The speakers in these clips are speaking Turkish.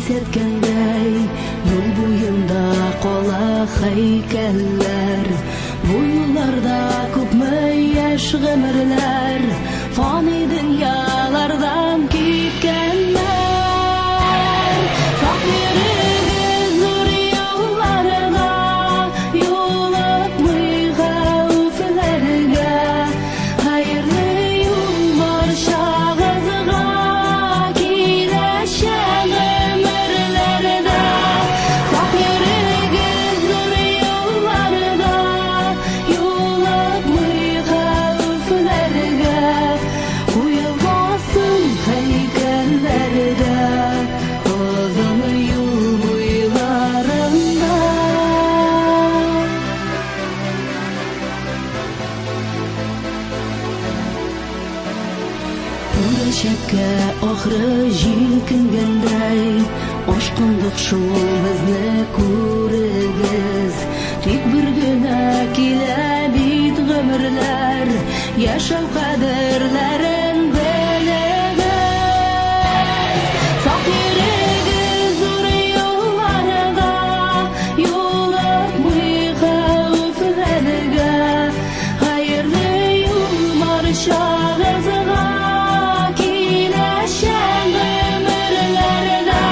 serkendey yol boyunda qola heykeller. Bu yollarda köpme yaş gımırlar, fani dünyalardan gitkenler. Fakiriz zor yollarda, yol atmay gavflerge. Hayırlı yol barşağızga, kileşen ömürlerde. Fakiriz zor yollarda, yol atmay gavflerge. Uyulmasın heykellerde, uzun yol boylarında. Unda şekke ahırı jilkingендей, aşkındık şol bizni ko'rigіз. Tek bir güne kile bit gümürler, yaşam kaderlerin biligіз. Fakiriz zor yollarda, yol atmay gavflerge. Hayırlı yol barşağızga, kileşen ömürlerde.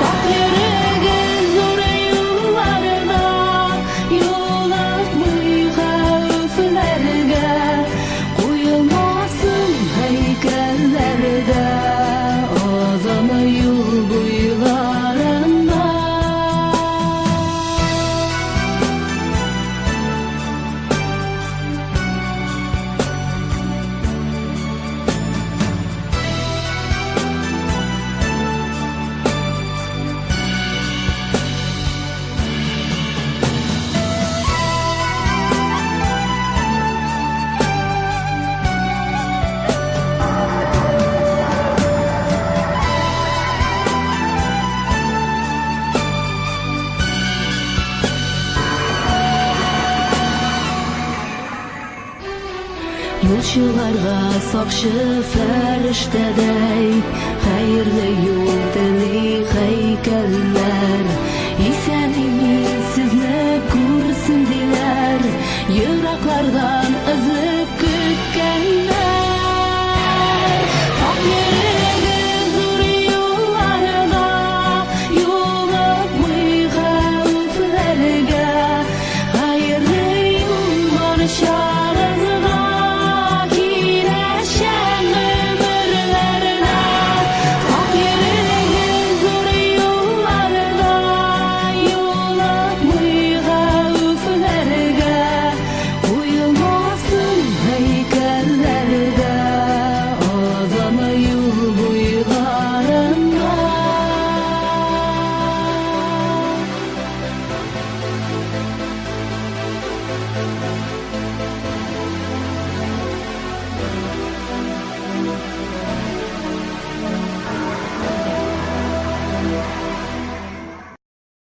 Fakiriz zor yollarda, yol atmay gavflerge. Koyulmasın heykellerde, uzun yol boylarında. Yolçularga sakşı feriştedey, hayırlı yol dili heykeller.